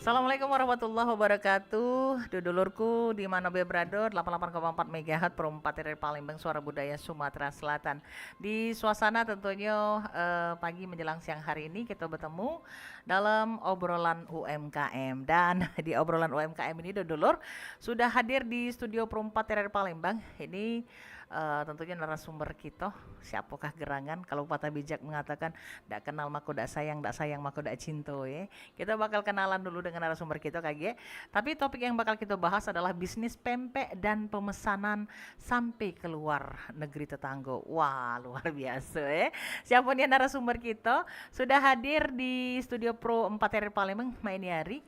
Assalamualaikum warahmatullahi wabarakatuh. Dudulurku di mana be berada 88,4 MHz perempat dari Palembang Suara Budaya Sumatera Selatan. Di suasana tentunya pagi menjelang siang hari ini kita bertemu dalam obrolan UMKM dan di obrolan UMKM ini dudulur sudah hadir di studio perempat dari Palembang. Ini tentunya narasumber kita siapakah gerangan kalau patah bijak mengatakan dak kenal mako dak sayang mako dak cinta ya. Kita bakal kenalan dulu dengan narasumber kita KG. Tapi topik yang bakal kita bahas adalah bisnis pempek dan pemesanan sampai keluar negeri tetangga. Wah, luar biasa ya. Siapa nih narasumber kita? Sudah hadir di Studio Pro 4 RRI Palembang ini hari.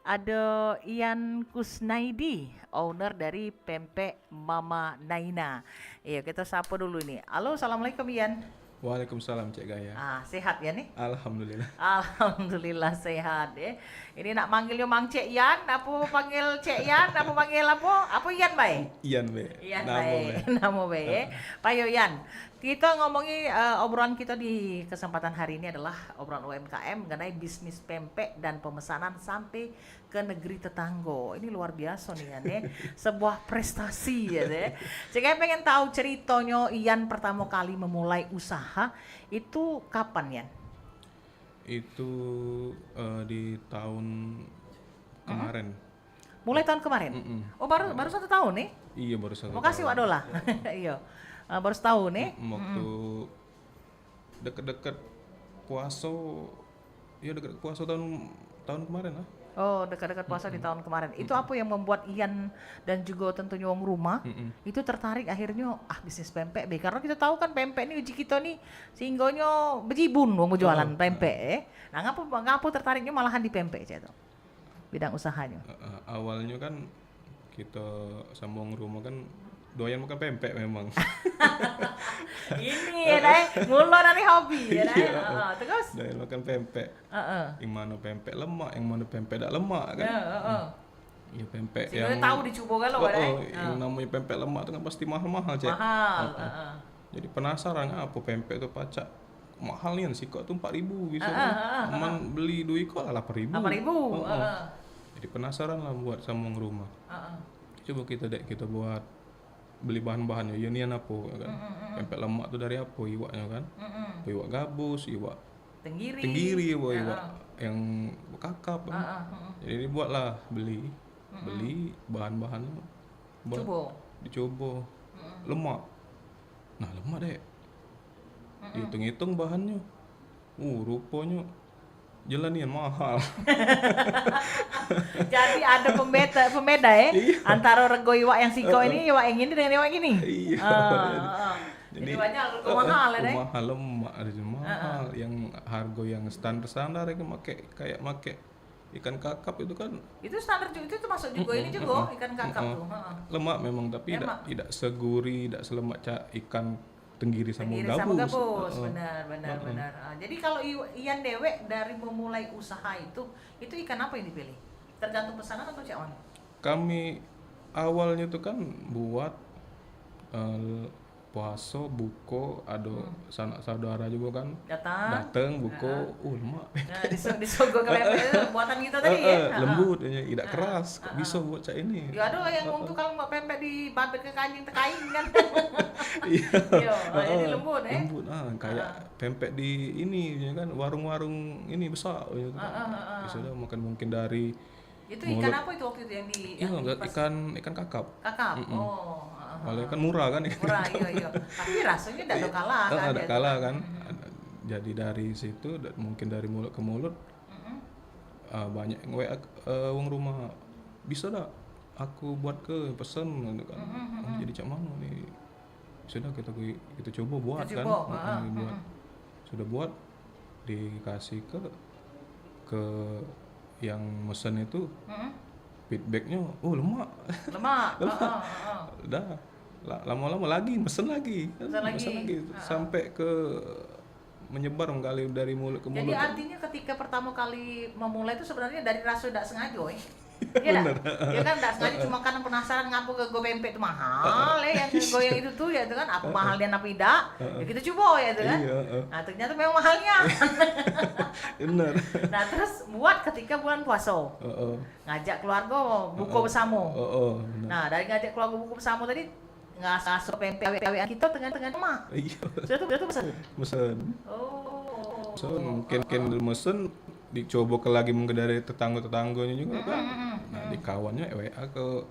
Ada Ian Kusnaidi, owner dari Pempek Mama Naina. Iya, kita sapa dulu nih. Halo, assalamualaikum Ian. Waalaikumsalam Cek Gaya. Sehat ya nih? Alhamdulillah. Alhamdulillah sehat ya. Ini nak manggilnya Mang Cek Yan, apa panggil Cek Yan, apa panggil apa? Apa Yan bae? Ian be. Iyan Namo bae, be. namo bae. Payo Yan. Kita ngomongi obrolan kita di kesempatan hari ini adalah obrolan UMKM mengenai bisnis pempek dan pemesanan sampai ke negeri tetangga. Ini luar biasa nih Yan ya. Sebuah prestasi ya deh. Saya pengen tahu ceritanya Ian pertama kali memulai usaha itu kapan Yan? Itu di tahun kemarin. Mulai tahun kemarin? Oh baru 1 tahun nih? Iya baru 1 tahun. Makasih Wak Dola. Iya. Baru setahun nih. Waktu deket-deket puasa, ya deket puasa tahun kemarin lah. Oh, dekat-dekat puasa di tahun kemarin. Itu apa yang membuat Ian dan juga tentunya wong rumah itu tertarik akhirnya bisnis pempek be. Karena kita tahu kan pempek ini uji kita nih sehinggonya bejibun wong jualan pempek. Nah, ngapa tertariknya malahan di pempek itu? Bidang usahanya. Awalnya kan kita sama wong rumah kan doyan makan pempek memang. Ini ya deh, mulu dari hobi ya deh. Terus? Doyan makan pempek. Yang mana pempek lemak, yang mana pempek tak lemak kan. Iya pempek Si yang tahu dicoba kan lo yang namanya pempek lemak itu kan pasti mahal-mahal Cek. Mahal. Jadi penasaran apa pempek itu pacak mahal nih sih kok tuh 4.000 gitu. Aman beli duit kok lah 8.000. 8.000. Jadi penasaran lah buat sama wong rumah. Coba kita buat beli bahan-bahannya ya nian apa kan. Pempek lemak tuh dari apa iwaknya kan. Iwak gabus, iwak tenggiri iwak yang kakap. Jadi dibuatlah beli bahan-bahannya dicoba lemak. Nah lemak deh dihitung-hitung bahannya rupanya jalanian mahal. Jadi ada pembeda ya antara rego iwak yang siko ini iwak yang ini dengan iwak yang ini. Iya. Jadi banyak rego mahal ya deh. Mahal lemak ada mahal yang harga yang standar itu kayak make ikan kakap itu kan. Itu standar juga itu masuk juga ini juga ikan kakap tuh. Lemak memang tapi tidak segurih, tidak selemak ikan tenggiri sama gabus. Benar. Jadi kalau Ian dewek dari memulai usaha itu ikan apa yang dipilih? Tergantung pesanan atau cak on? Kami awalnya tuh kan buat puasa buko ada sanak saudara juga kan datang buko lemak disogok ke pempek buatan kita tadi ya lembut tidak keras kok bisa buat cak ini ya ada yang untuk kalau mau pempek di babet ke kanjing tekain kan iya jadi lembut kayak pempek di ini ya kan warung-warung ini besar ya sudah makan mungkin dari itu ikan apa itu waktu itu yang di ikan kakap Malah kan murah kan murah iya tapi rasanya tidak kalah kan ada kalah kan jadi dari situ mungkin dari mulut ke mulut banyak yang WA wong rumah bisa dah aku buat ke pesen gitu kan jadi cak mana nih sudah kita coba buat buat sudah buat dikasih ke yang mesen itu feedbacknya lemak udah lama-lama lagi mesen lagi sampai ke menyebar kali dari mulut ke mulut. Jadi artinya ketika pertama kali memulai itu sebenarnya dari rasa tidak sengaja Iya dah, Bener. ya kan nggak sengaja cuma karena penasaran ngapa go pempek itu mahal ya, yang goyang itu tuh ya itu kan apa mahal dia apa tidak, ya kita coba ya itu kan. Iya, Nah ternyata memang mahalnya. bener. Nah terus buat ketika bulan puasa, Heeh. ngajak keluarga buka bersama. Heeh, bener. Nah dari ngajak keluarga buka bersama tadi ngasih pempek awe-awean kita tengah-tengah rumah. Iya, Sudah tuh pesan. mesen. Oh. Mungkin mesen dicoba ke lagi mungkin dari tetangga-tetangganya juga kan. Nah, di kawannya WA ke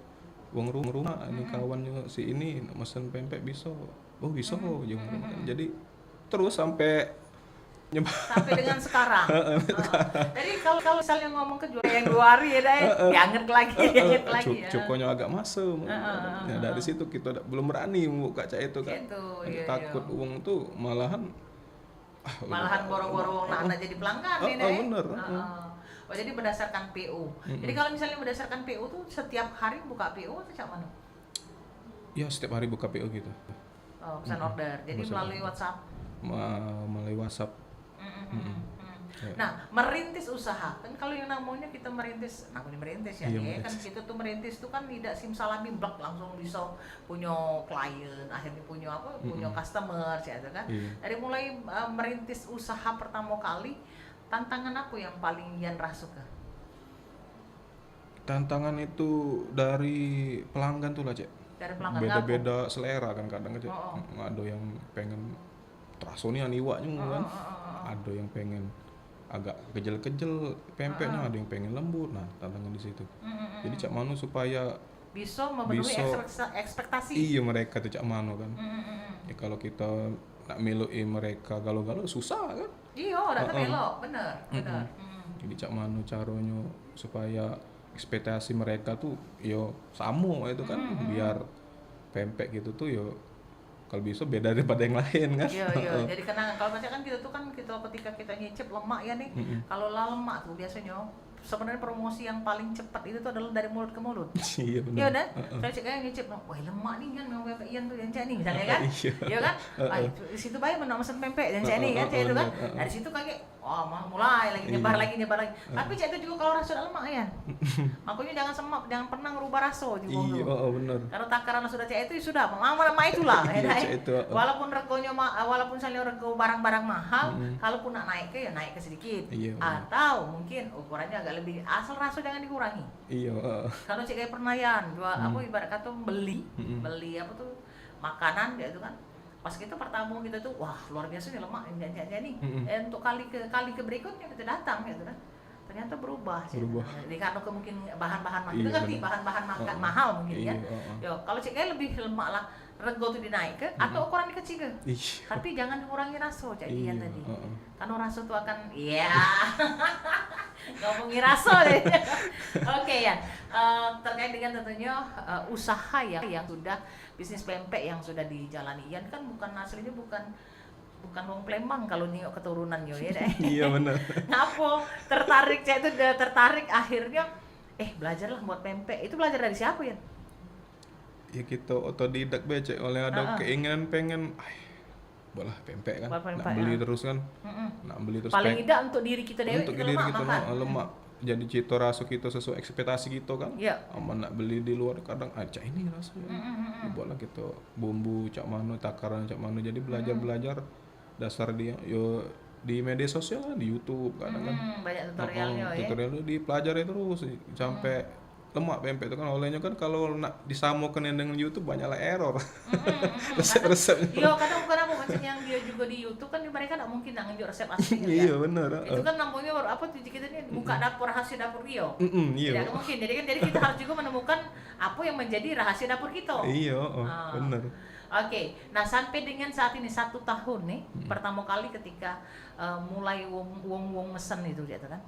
wong rumah, ini kawannya si ini mesen pempek bisa. Oh, bisa jangan kan. Jadi terus sampai nyebar. Sampai dengan sekarang. Jadi kalau misalnya ngomong ke jual yang 2 hari ya deh, dianget lagi, dianget lagi ya. Cukonya agak masuk. Nah, dari situ kita belum berani membuka cak itu kan. Gitu, Ada iya, takut uang tuh malahan Malahan boro-boro anak jadi pelanggan nih deh. bener. Oh jadi berdasarkan PO. Jadi kalau misalnya berdasarkan PO tuh setiap hari buka PO atau cak mana? Ya setiap hari buka PO gitu. Oh, pesan order. Jadi Pesan melalui WhatsApp. Melalui WhatsApp. Nah, merintis usaha kan kalau yang namanya kita merintis ya, Iya, ya kan merintis. kita tuh merintis tuh kan tidak simsalabim blak langsung bisa punya klien, akhirnya punya punya customer ya kan. Iya. Dari mulai merintis usaha pertama kali, tantangan apa yang paling Ian rasukan? Tantangan itu dari pelanggan tuh lah, Cek. Dari pelanggan Beda-beda selera kan kadang aja. Oh. Ada yang pengen terasa nih aniwaknya kan. Ada yang pengen agak kejel-kejel pempeknya, ada yang pengen lembut. Nah, tantangan di situ. Jadi cak mano supaya bisa memenuhi ekspektasi. Iya mereka tuh cak mano kan. Ya kalau kita nak miluin mereka galau-galau susah kan. Iya, udah terelok, bener. Jadi cak mano caranya supaya ekspektasi mereka tuh yo sama itu kan, biar pempek gitu tuh yo kalau bisa beda daripada yang lain kan. Iya. Jadi kenangan kalau baca kan kita tuh kan kita ketika kita nyicip lemak ya nih. Kalau lemak tuh biasanya sebenarnya promosi yang paling cepat itu tuh adalah dari mulut ke mulut. Iya benar. Iya kan? Saya cek kayak nyicip, wah lemak nih kan memang pempek Ian tuh yang cak nih misalnya kan. Iya kan? Di situ baik mesen pempek yang cak nih kan, cak itu kan. Dari situ kayak wah mulai lagi nyebar lagi. Tapi cak itu juga kalau rasa lemak ya. Makanya jangan semak, jangan pernah ngerubah rasa juga. Iya, benar. Karena takaran sudah cak itu sudah lama itulah ya. Cak itu. Walaupun regonya walaupun misalnya rego barang-barang mahal, kalaupun nak naik ke ya naik ke sedikit. Iya, Atau mungkin ukurannya agak lebih, asal rasa jangan dikurangi. Iya, Kalau cek kayak pernayan jual apa ibarat kata beli apa tuh makanan gitu kan. Pas kita pertama kita tuh wah luar biasa nih lemak ini. Untuk kali ke berikutnya kita datang gitu kan. Ternyata berubah. Jadi karena mungkin bahan-bahan mahal. Kita ngerti bahan-bahan makan mahal mungkin ya. Yo, kalau cek kayak lebih lemak lah rego tuh dinaik ke atau ukuran dikecil ke. Tapi jangan mengurangi rasa cak Ian tadi. Karena rasa tuh akan ngomongin rasa deh. Oke ya. Terkait dengan tentunya usaha yang sudah bisnis pempek yang sudah dijalani Ian kan aslinya bukan wong Palembang kalau nengok keturunannya ya deh. Iya benar. Ngapo tertarik saya itu tertarik akhirnya belajarlah buat pempek. Itu belajar dari siapa ya? Ya kita otodidak becek oleh ada keinginan pengen bolah pempek kan. Nak beli terus kan. Nak beli terus. Paling tidak untuk diri kita dewe untuk diri kita lemak. Jadi cita rasa kita sesuai ekspektasi kita kan. Iya. Aman nak beli di luar kadang cak ini rasanya. Boleh kita bumbu cak mano, takaran cak mano. Jadi belajar dasar dia yo di media sosial kan, di YouTube kadang kan. Banyak tutorialnya ya. Tutorialnya dipelajari terus sampai lemak pempek itu kan olehnya kan kalau nak disamakan dengan YouTube banyaklah error. Resep-resepnya. Iya, kadang macam yang dia juga di YouTube kan mereka tak mungkin nak nunjuk resep asli. Iya benar. Itu kan namanya apa tuh kita ini buka dapur rahasia dapur Rio. Iya. Tidak mungkin. Jadi kita harus juga menemukan apa yang menjadi rahasia dapur kita. Iya, benar. Oke, nah sampai dengan saat ini 1 tahun nih, pertama kali ketika mulai wong mesen itu gitu kan.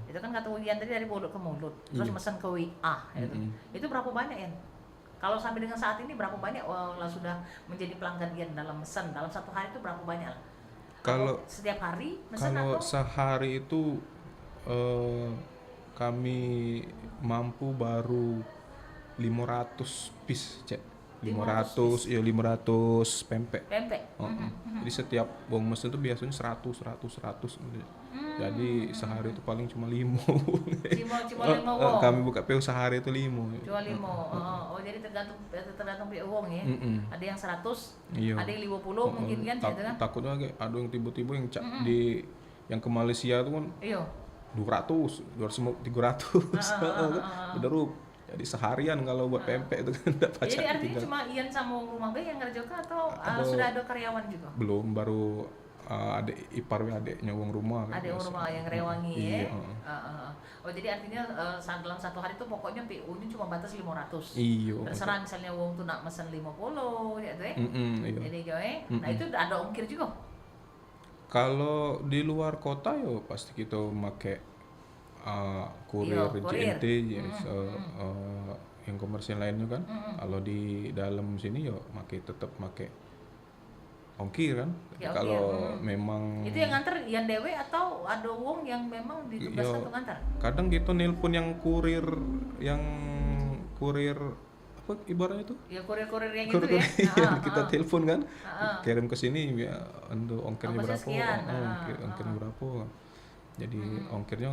Itu kan kata Wian tadi dari mulut ke mulut, terus mesen ke WA gitu. Itu berapa banyak ya? Kalau sampai dengan saat ini berapa banyak sudah menjadi pelanggan Ian dalam mesen dalam 1 hari itu berapa banyak lah? Kalau setiap hari mesen kalau atau sehari itu kami mampu baru 500 piece, Cek. 500 pempek. Pempek. Jadi setiap wong mesen tuh biasanya 100 gitu. Jadi sehari itu paling cuma 5. Cuma 5 wong. Kami buka PO sehari itu 5. Cuma 5. Oh, jadi tergantung pihak wong ya. Ada yang 100, Iya. ada yang 50 mungkin kan gitu kan. Takutnya kayak ada yang tiba-tiba yang di yang ke Malaysia tuh kan Iya. 200, 300. Udah rup. Jadi seharian kalau buat pempek itu kan enggak Jadi pacak artinya tinggal. cuma Ian sama rumah B yang ngerjain atau Ada- sudah ada karyawan juga? Belum, baru adik ipar adiknya wong rumah kan. Ada yang rumah yang rewangi Iya, ya. Oh, jadi artinya dalam satu hari itu pokoknya PU-nya cuma batas 500. Iya. Terserah misalnya wong tuh nak mesen 50 ya tuh ya. Iya. Jadi joe. Nah, itu ada ongkir juga. Kalau di luar kota yo pasti kita make kurir Iya, kurir. JNT yang komersial lainnya kan. Kalau di dalam sini yo tetap make ongkir kan. Ya, Kalau memang Itu yang nganter Ian dewe atau ada wong yang memang ditugaskan Yo, untuk nganter? kadang kita nelpon yang kurir apa ibaratnya itu? Ya kurir-kurir yang itu Kurir ya. yang kita telepon kan, kirim ke sini ya untuk ongkirnya Ongkosnya berapa? sekian, Ongkirnya berapa? Jadi ongkirnya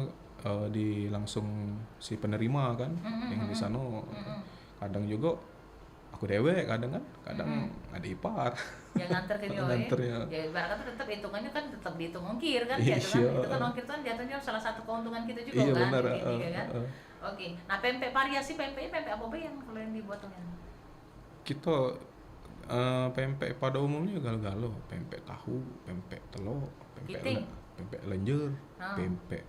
di langsung si penerima kan, yang di sana. Kadang juga aku dewek, kadang ada ipar. Yang nganter ke dia Nganter ya. ya. Ya ibaratnya tuh tetap hitungannya kan tetap dihitung ongkir kan Iya. gitu kan. Itu kan ongkir tuh kan jatuhnya salah satu keuntungan kita juga Iya, kan. benar, Ini kan. Oke. Nah, pempek variasi pempek apa be yang kalau yang dibuat tuh yang? Kita pempek pada umumnya galo-galo, pempek tahu, pempek telur, Kiting. pempek lenjer, pempek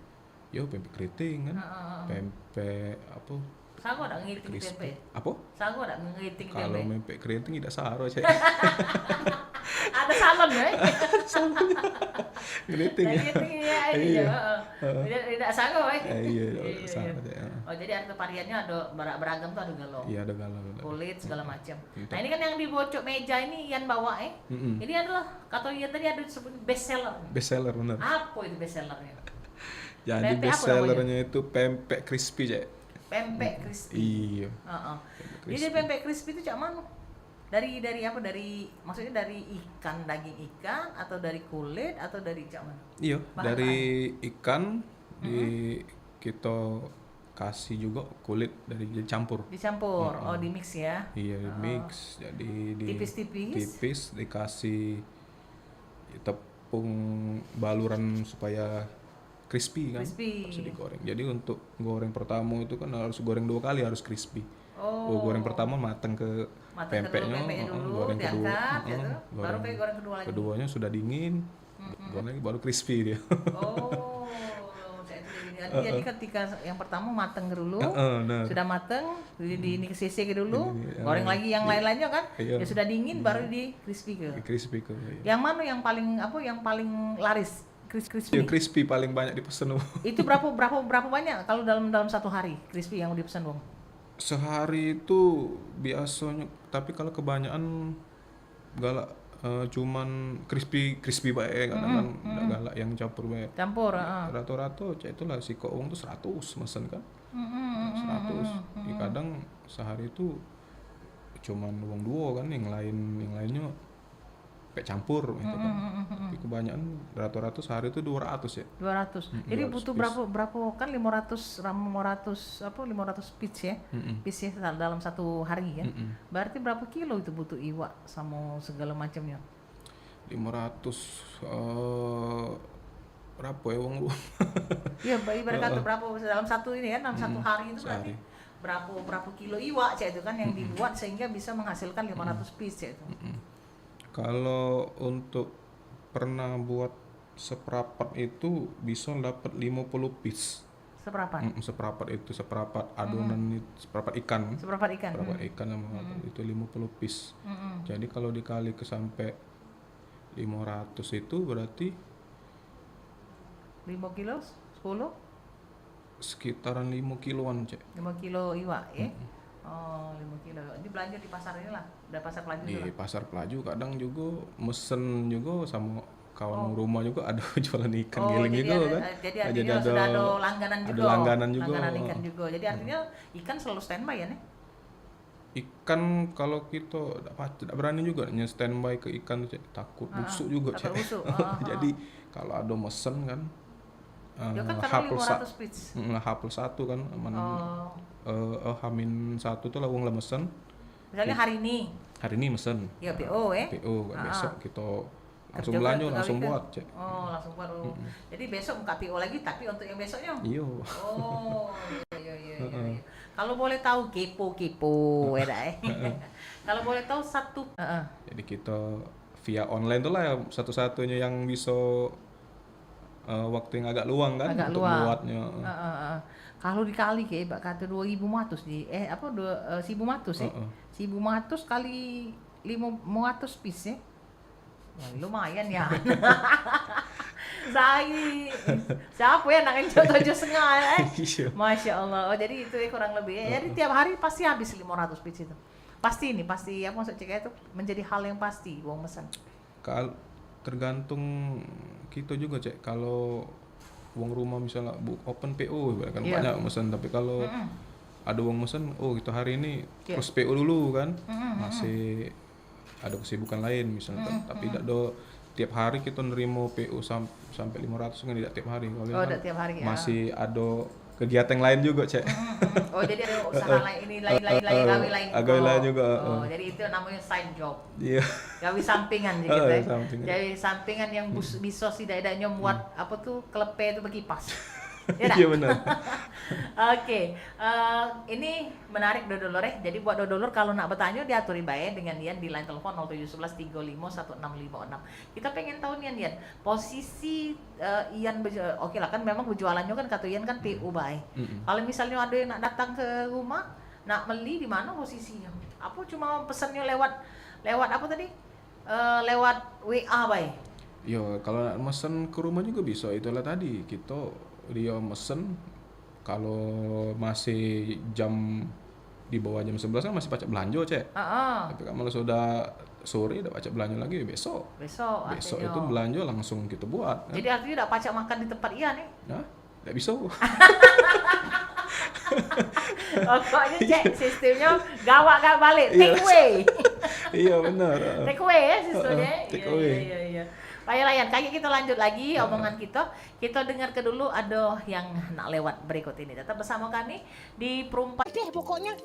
keriting kan, pempek apa? Sago ada ngiting Crispy. pempek. Apa? Sago ada ngiting Kalau pempek. pempek keriting tidak saro saya. Ada salon ya. Keriting Nah, ya. ngiting ya ini Iya. ya. Tidak sago ya. Iya, Iya. saro saya. Oh, jadi arti variannya ada beragam tuh ada galo. Iya, ada galo. Kulit segala macam. Gitu. Nah, ini kan yang di bocok meja ini Ian bawa Ini adalah kata Ian tadi ada disebut best seller. Best seller benar. Apa itu best sellernya? Jadi Pempek best apa namanya? sellernya itu pempek crispy, Cek. Pempek crispy. Iya. Jadi pempek crispy itu cak mana? Dari apa? Maksudnya dari daging ikan atau dari kulit atau dari cak mana? Iya, Bahan dari ikan kita kasih juga kulit dari campur. Dicampur, di mix ya. Iya, di mix. Jadi Tipis-tipis. tipis dikasih tepung baluran supaya crispy kan. Crispy. Terus digoreng. Jadi untuk goreng pertama itu kan harus goreng 2 kali, harus crispy. Goreng pertama matang ke Matang ke dulu, pempeknya, pempeknya dulu, goreng kedua, diangkat, gitu. Baru kayak goreng kedua lagi. Keduanya sudah dingin, goreng lagi baru crispy dia. Oh, jadi ketika yang pertama mateng dulu, Nah. sudah mateng, di sisi dulu, Ini, goreng lagi yang lain-lainnya kan, Iya. ya sudah dingin baru di crispy ke. Crispy ke. Yang mana yang paling laris? Crispy. Ya, crispy paling banyak dipesan. Itu berapa banyak kalau dalam satu hari crispy yang dipesan Bang? Sehari itu biasanya, tapi kalau kebanyakan galak cuman crispy baik kadang enggak galak yang campur baik. Campur, Rata-rata cek itulah si kok uang tuh 100 mesen kan. 100. Ya, kadang sehari itu cuman uang 2 kan, yang lainnya kayak campur gitu kan. Tapi kebanyakan rata-rata sehari itu 200 ya. 200. Jadi 200 butuh piece. berapa kan 500 piece ya. Piece ya dalam satu hari ya. Berarti berapa kilo itu butuh iwak sama segala macamnya? 500 berapa ya uang lu? Iya, ibarat kata berapa dalam satu ini ya, dalam satu hari itu berarti Sehari. berapa kilo iwak cak itu kan yang dibuat sehingga bisa menghasilkan 500 piece cak itu. Kalau untuk pernah buat seperapat itu bisa dapat 50 piece. Seberapa? Seperapat itu, seperapat adonan itu, seperapat ikan. Seberapa ikan? Seperapat ikan sama itu 50 piece. Jadi kalau dikali ke sampai 500 itu berarti 5 kilo? 10? sekitaran 5 kiloan, Cek. 5 kilo iwak ya? Oh, 5 kilo. Ini belanja di pasar ini lah, udah pasar Pelaju Di lah. pasar Pelaju kadang juga mesen juga sama kawan rumah juga ada jualan ikan giling jadi juga ada, kan. jadi artinya sudah ada langganan juga. Ada langganan juga. Langganan ikan juga. Jadi artinya ikan selalu standby ya nih? Ikan kalau kita tidak berani juga standby ke ikan tuh, Cek. Takut busuk juga, Takut Cek. busuk. Jadi kalau ada mesen kan Ya kan H karena plus 500 pitch. H+1 kan aman. Oh, H-1 tuh lah wong lah mesen. misalnya hari ini Hari ini mesen. ya PO PO kan Ah, besok ah. kita langsung Kerja belanja, kan, langsung pegawai buat, kan? Cek. Oh, langsung buat. Oh. Jadi besok buka PO lagi tapi untuk yang besoknya. Iyo. Oh, iya. Kalau boleh tahu kepo ya dah. Kalau boleh tahu satu. Jadi kita via online tuh lah ya satu-satunya yang bisa waktu yang agak luang kan Agak untuk luang. buatnya. Kalau dikali kayak Mbak kata 2.000 di 1.000 ya. 1.000 kali 500 piece ya. Wah, lumayan ya. Siapa ya nak tujuh setengah Iya. Masya Allah. Oh jadi itu ya kurang lebih ya. Jadi tiap hari pasti habis 500 piece itu. Pasti apa maksud cek itu menjadi hal yang pasti uang pesan. Kalau tergantung kita juga, Cek. Kalau uang rumah misalnya open PO kan Iya. banyak mesen, tapi kalau ada uang mesen, oh itu hari ini terus PO dulu kan. Masih ada kesibukan lain misalnya, tapi tidak ada tiap hari kita nerima PO sampai 500 kan, tidak tiap hari. Kalau Oh, kan tidak tiap hari ya. masih ada kegiatan yang lain juga, Cek. Oh jadi ada usaha lain ini lain gawe lain. Gawe lain juga. Oh jadi itu namanya side job. Iya. Gawe sampingan gitu ya. Sampingan. Jadi sampingan yang bisa tidak buat apa tuh klepe itu berkipas. Ya Iya benar. Oke, ini menarik dodolor ya. Jadi buat dodolor kalau nak bertanya diaturi bae dengan Ian di line telepon 0711 35 1656. Kita pengen tahu nih Ian, posisi Ian oke lah kan memang berjualannya kan kata Ian kan PU bae. Kalau misalnya ada yang nak datang ke rumah, nak beli di mana posisinya? Apa cuma pesannya lewat apa tadi? Lewat WA bae. Yo, kalau nak mesen ke rumah juga bisa. Itulah tadi dia mesen kalau masih jam di bawah jam 11 kan masih pacak belanja, Cek. Tapi kalau sudah sore udah pacak belanja lagi besok artinya. itu belanja langsung kita buat kan? Jadi artinya udah pacak makan di tempat Ian nih. Nah, tidak bisa. Pokoknya Cek sistemnya gawak gak balik take away. Iya benar. Take away ya sistemnya. Take away. Iya. Baiklah Yan, kayak kita lanjut lagi omongan kita. Kita dengar ke dulu ada yang nak lewat berikut ini. Tetap bersama kami di Perumpak. Deh pokoknya.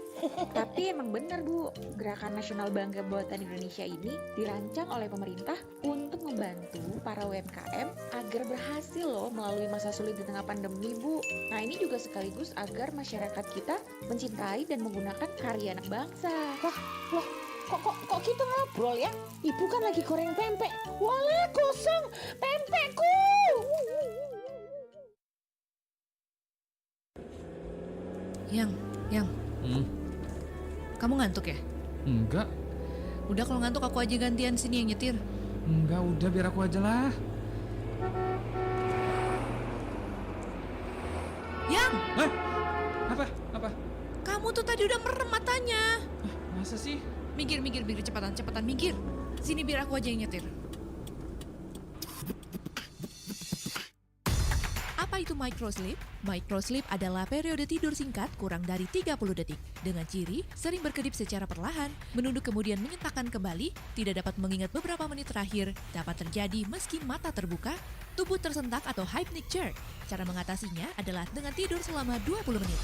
Tapi emang benar Bu, Gerakan Nasional Bangga Buatan Indonesia ini dirancang oleh pemerintah untuk membantu para UMKM agar berhasil loh melalui masa sulit di tengah pandemi Bu. Nah ini juga sekaligus agar masyarakat kita mencintai dan menggunakan karya anak bangsa. Wah, kok kita ngobrol ya? Ibu kan lagi goreng pempek. Walah kosong pempekku. Yang, kamu ngantuk ya? Enggak, Udah kalau ngantuk aku aja gantian sini yang nyetir. enggak udah biar aku aja lah. Yang, Apa? kamu tuh tadi udah merem matanya. Masa sih? Minggir, cepetan minggir. Sini biar aku aja yang nyetir. Apa itu microsleep? Microsleep adalah periode tidur singkat kurang dari 30 detik. Dengan ciri sering berkedip secara perlahan, menunduk kemudian menyentakkan kembali, tidak dapat mengingat beberapa menit terakhir, dapat terjadi meski mata terbuka, tubuh tersentak atau hypnic jerk. Cara mengatasinya adalah dengan tidur selama 20 menit.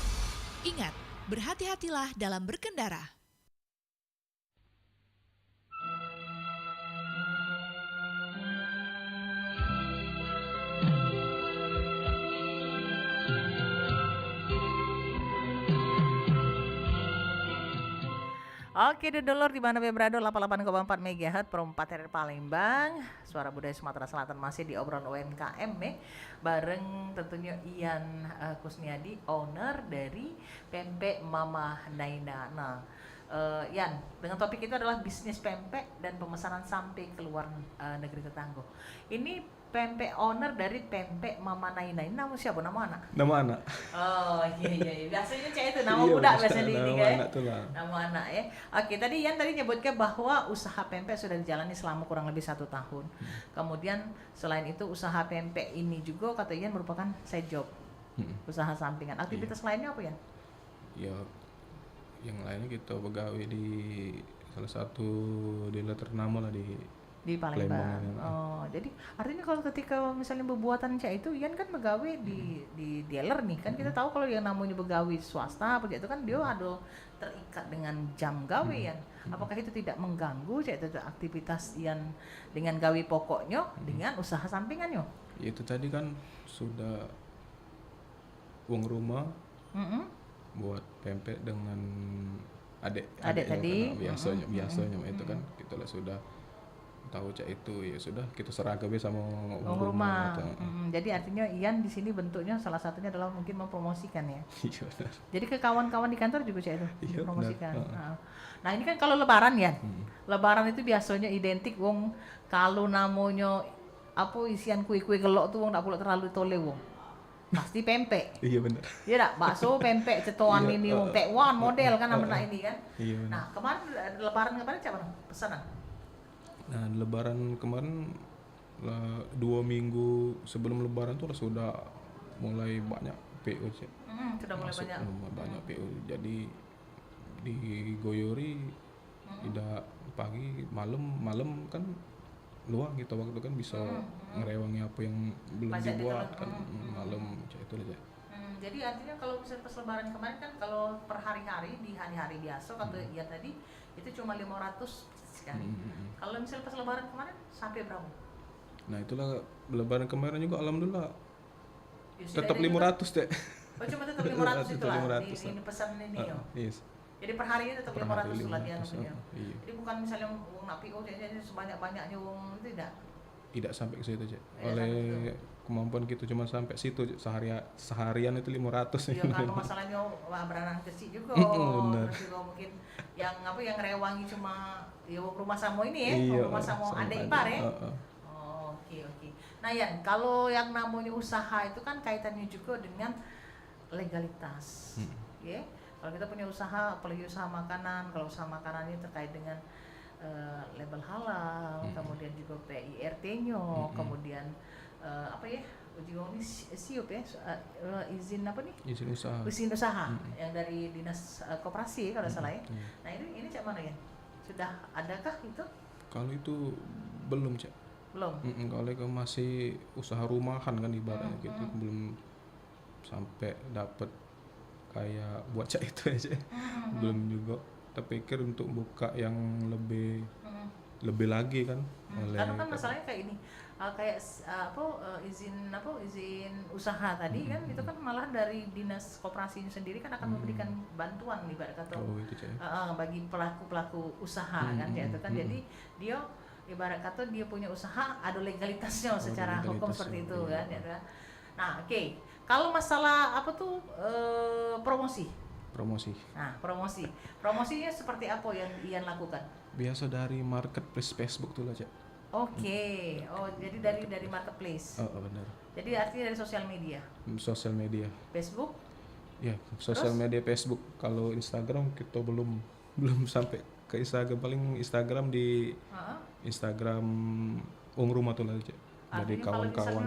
Ingat, berhati-hatilah dalam berkendara. Oke, dodolor di mana berada 88,4 MHz Perumpak Palembang. Suara Budaya Sumatera Selatan masih di obrolan UMKM bareng tentunya Ian Kusniadi, owner dari Pempek Mama Naina. Nah, Ian, dengan topik itu adalah bisnis pempek dan pemesanan sampai ke luar negeri tetangga. Ini pempek owner dari Pempek Mama Naina. Ini nama siapa? Nama anak? Nama anak. Oh iya. Biasanya cek itu nama Iya, budak biasanya di nama kan. anak tuh lah. Nama anak ya. Oke, tadi Ian nyebutkan bahwa usaha pempek sudah dijalani selama kurang lebih 1 tahun. Kemudian selain itu usaha pempek ini juga kata Ian merupakan side job. Usaha sampingan. Aktivitas lainnya apa Ian? Ya, yang lainnya kita begawe di salah satu dealer ternama lah di Di Palembang. Palembang, ya. Oh, jadi artinya kalau ketika misalnya pembuatan cak itu, Ian kan begawe di dealer nih kan, kita tahu kalau yang namanya begawe swasta apa itu kan dia ada terikat dengan jam gawe Ian. Apakah itu tidak mengganggu cak itu aktivitas Ian dengan gawe pokoknya dengan usaha sampingannya? Itu tadi kan sudah uang rumah Mm-mm. buat pempek dengan adik Tadi. biasanya itu kan kita lah sudah tahu cak itu, ya sudah kita serahkan sama Uang rumah. atau- Jadi artinya Ian di sini bentuknya salah satunya adalah mungkin mempromosikan ya. Iya benar. Jadi ke kawan-kawan di kantor juga cak itu Iya, dipromosikan. benar. Nah ini kan kalau Lebaran ya, Lebaran itu biasanya identik wong kalau namanya apa isian kue-kue gelok tuh wong tak perlu terlalu tole wong. Pasti pempek. Iya benar. Iya tak, bakso, pempek, cetoan Iya, ini wong tekwan model kan namanya uh. ini kan. Iya benar. Nah kemarin Lebaran kemarin siapa pesanan? Nah, Lebaran kemarin 2 minggu sebelum Lebaran tuh sudah mulai banyak PO sih. Sudah mulai Masuk, banyak. banyak PO. Jadi digoyori tidak pagi malam kan luang gitu waktu kan bisa ngerewangi apa yang belum Masak di dibuat telur. kan malam cak itu aja. Jadi artinya kalau misalnya pas Lebaran kemarin kan kalau per hari-hari di hari-hari biasa kata Ian tadi itu cuma 500 sekali. Kalau misalnya pas Lebaran kemarin sampai berapa? Nah, itulah Lebaran kemarin juga alhamdulillah Ya, sudah tetap ada juga. 500 deh. Oh cuma tetap 500 itu lah 500, ini pesan ini yo. Yes. Jadi per hari ini tetap Per 500 hari lah dia 500, namanya. iya. Jadi bukan misalnya uang napi jadi sebanyak-banyaknya uang itu tidak. Tidak sampai ke situ, Cek. Tidak Oleh sampai kemampuan kita cuma sampai situ, Cek. Seharian itu 500 Ya karena masalahnya wah beranak kecil juga. Benar. Terus juga mungkin yang apa yang rewangi cuma ya rumah Samo ini ya, Iya, rumah Samo sama adik adik. ipar ya. Heeh. Oh, oke. Nah Yan, kalau yang namanya usaha itu kan kaitannya juga dengan legalitas, ya. Kalau kita punya usaha, apalagi usaha makanan, kalau usaha makanan ini terkait dengan label halal, kemudian juga PIRT-nya, kemudian apa ya, uji ini SIUP ya, izin apa nih? Izin usaha. Izin usaha yang dari dinas koperasi kalau salah ya. Iya. Nah ini cak mana ya? Sudah adakah itu? Kalau itu belum, Cek. Belum. Kalau itu masih usaha rumahan kan ibaratnya gitu, belum sampai dapat kayak buat cak itu aja. Belum juga terpikir untuk buka yang lebih lagi kan. Karena kan masalahnya kayak ini kayak izin usaha tadi kan itu kan malah dari dinas koperasi sendiri kan akan memberikan bantuan nih ibarat kata Oh, itu, Cek. bagi pelaku usaha kan ya itu kan jadi dia ibarat kata dia punya usaha ada legalitasnya secara hukum legalitasnya, seperti itu iya. kan ya kan. Nah oke, kalau masalah apa tuh promosi. Nah promosinya seperti apa yang Ian lakukan? Biasa dari marketplace Facebook tuh lah, Cek. Oke, oh jadi dari marketplace. Oh, benar. Jadi artinya dari sosial media, Sosial media. Facebook. Ya, sosial media Facebook. Kalau Instagram kita belum sampai ke Instagram, paling Instagram di Instagram Uang Rumah tuh lah, Cek. Dari Artinya kalau kawan-kawan.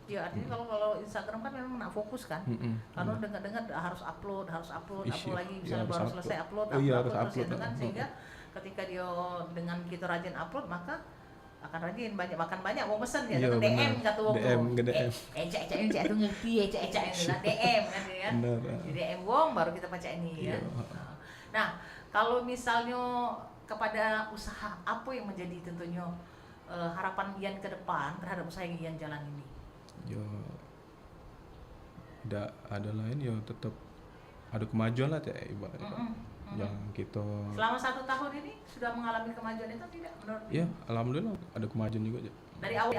Ya artinya kalau Instagram kan memang nak fokus kan. Karena dengar-dengar harus upload Iya, lagi iya, misalnya harus baru upload. selesai upload, Oh, iya, harus terus upload, itu kan heeh. sehingga ketika dia dengan kita rajin upload maka akan rajin makan banyak mau pesen ya Iya, dengan DM benar. kata wong DM, tuh. ke DM. Cek itu ngerti ya cek itu lah DM kan ya. Benar. Di DM wong baru kita baca ini ya. Iya. Nah, kalau misalnya kepada usaha apa yang menjadi tentunya harapan Ian ke depan terhadap usaha yang Ian jalan ini? Ya, tidak ada lain ya tetap ada kemajuan lah, Cek, ibaratnya kan. Yang kita Selama 1 tahun ini sudah mengalami kemajuan itu tidak menurut? ya alhamdulillah ada kemajuan juga, Cek. Dari awal